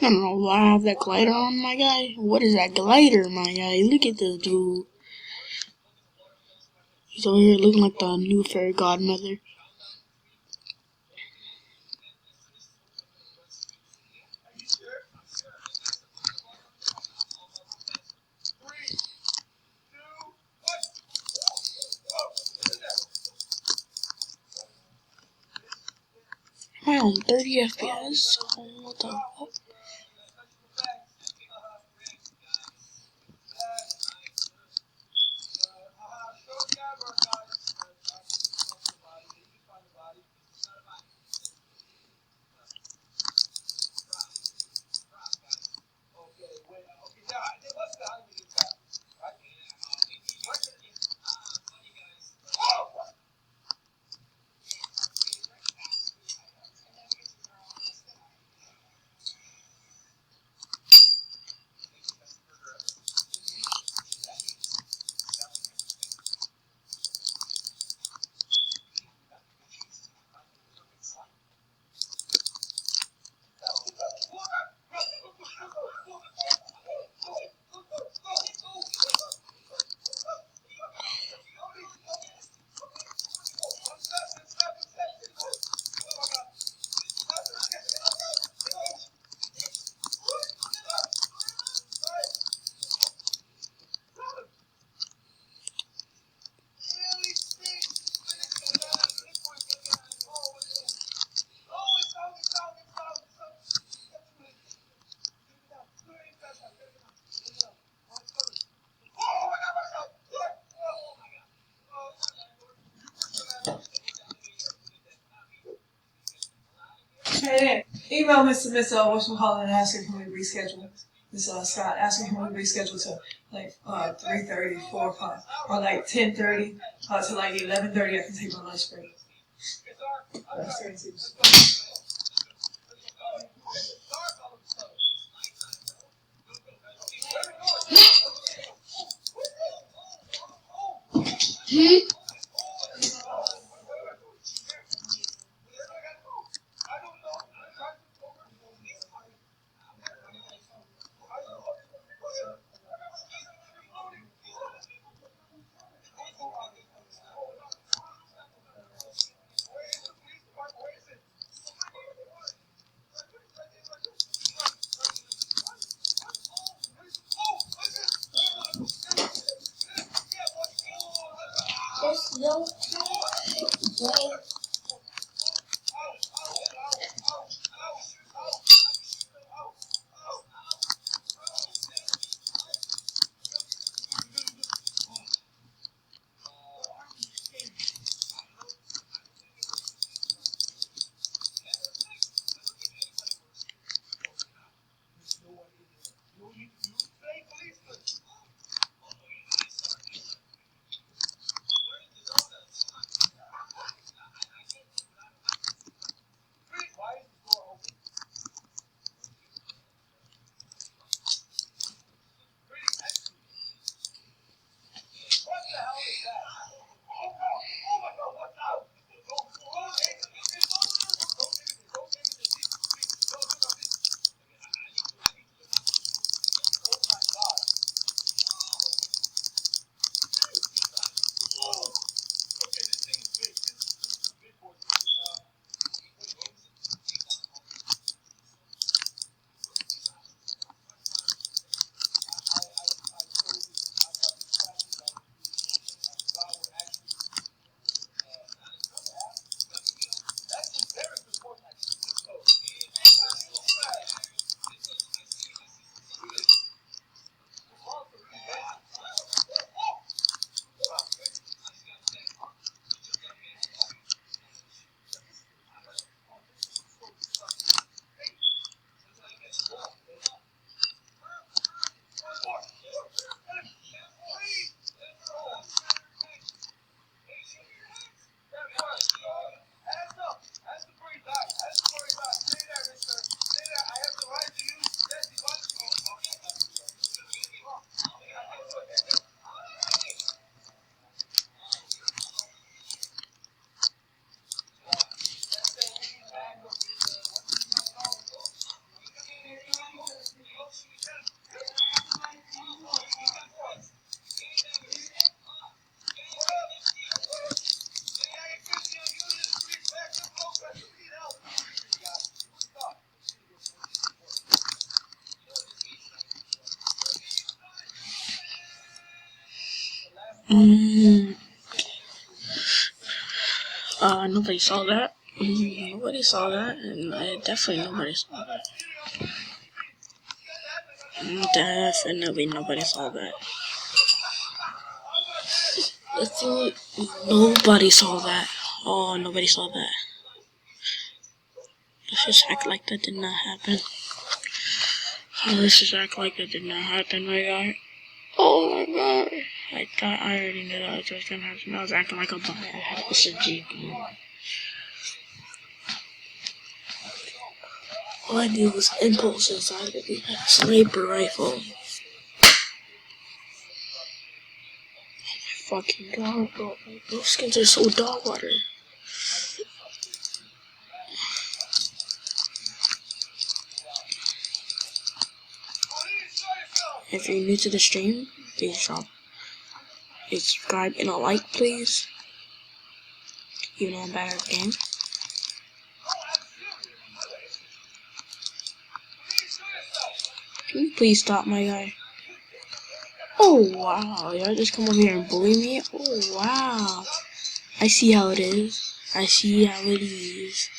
I don't know why I have that glider on, my guy. What is that glider, my guy? Look at this dude. He's over here looking like the new fairy godmother. Am I on 30 FPS? What the fuck? Hey, email Mr. Whatchamacallit and ask him can we reschedule. This Scott asking him we reschedule to like 3:30, 4 o'clock, or like 10:30 to like 11:30. I can take my lunch break. Nobody saw that. Nobody saw that, and definitely nobody saw that. Definitely nobody saw that. Nobody saw that. Oh, nobody saw that. Let's just act like that did not happen. Let's just act like that did not happen, my guy. Oh my god. I already knew that was just gonna happen. I was acting like a bot. I had SMG. All I knew was impulse inside of me. That sniper rifle. Fucking god, bro. Those skins are so dog water. If you're new to the stream, please drop a subscribe and a like, please. Even though I'm bad at the game. Can you please stop, my guy? Oh wow, y'all just come over here and bully me? Oh wow. I see how it is. I see how it is.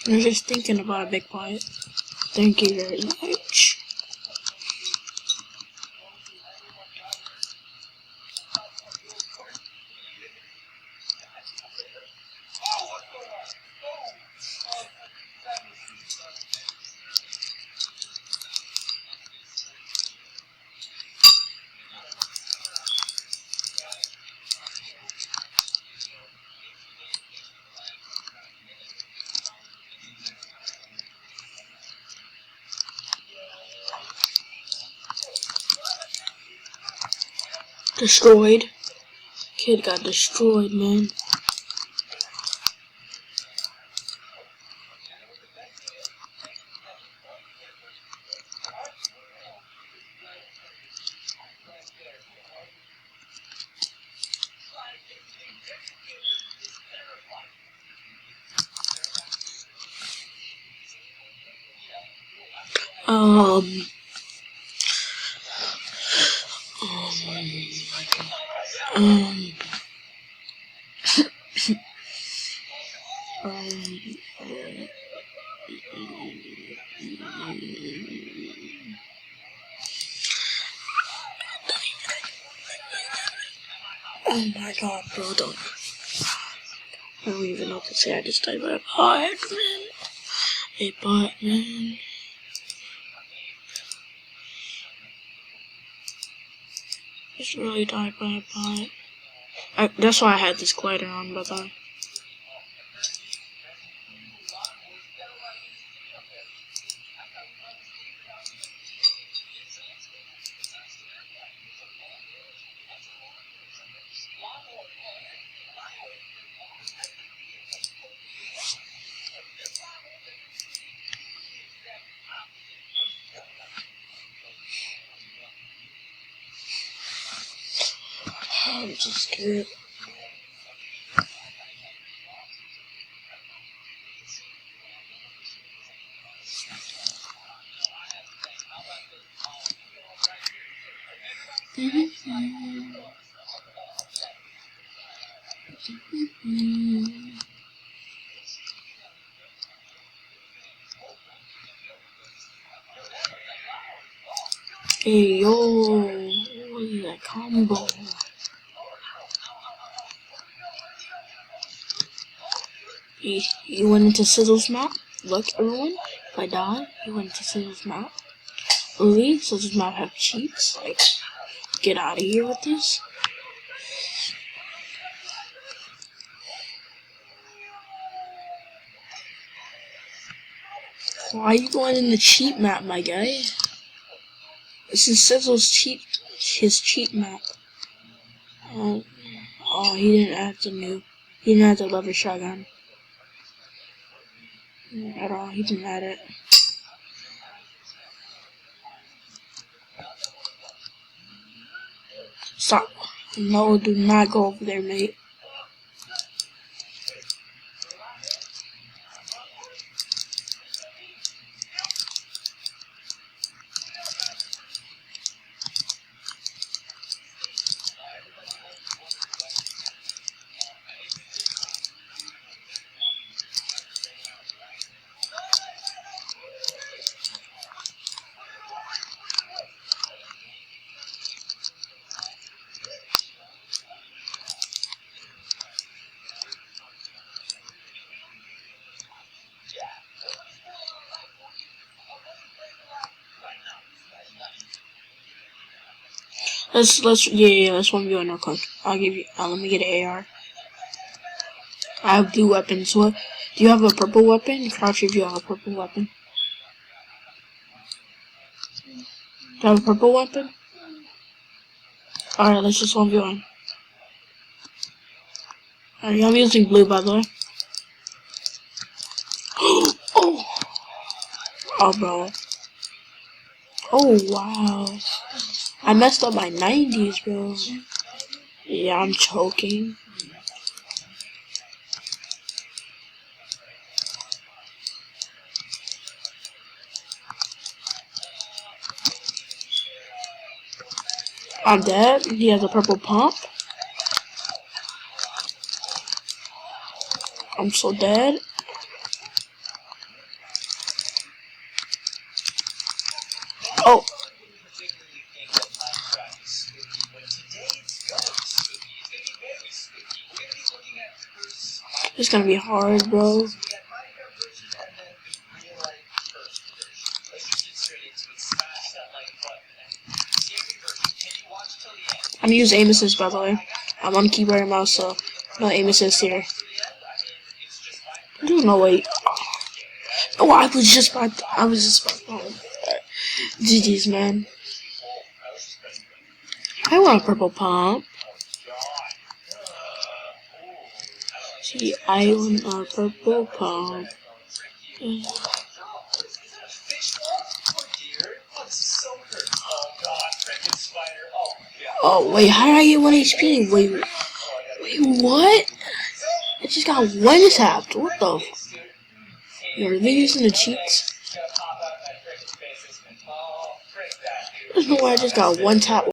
I'm just thinking about a big pot. Thank you very much. Destroyed. Kid got destroyed, man. Um, um, oh my god, bro, I don't even know what to say. I just typed a bot, man. A bot, man. Just really died by a bot. That's why I had this glider on, bye-bye. I'm just kidding. Hey yo, what is that combo? He went into Sizzle's map. Look, everyone, if I die, he went into Sizzle's map. Really? Sizzle's map have cheats? Like, get out of here with this. Why are you going in the cheat map, my guy? This is Sizzle's his cheat map. Oh, he didn't add he didn't add the lever shotgun. At all, he didn't add it. Stop. No, do not go over there, mate. Let's 1v1 real quick. I'll give you. Let me get an AR. I have blue weapons. What? Do you have a purple weapon? Crouch if you have a purple weapon. Do you have a purple weapon? Alright, let's just 1v1. Alright, I'm using blue, by the way. Oh! Oh, bro. Oh, wow. I messed up my 90s, bro. Yeah, I'm choking. I'm dead. He has a purple pump. I'm so dead. Oh. It's gonna be hard, bro. I'm gonna use aim assist, by the way. I'm on keyboard and mouse, so no aim assist here. No, wait. Oh, I was just about. Oh, GG's, man. I want a purple pump. See, I want a purple pump. Oh, wait, how did I get 1 HP? Wait, what? I just got one tapped. What the? Are they using the cheats? There's no way I just got one tap.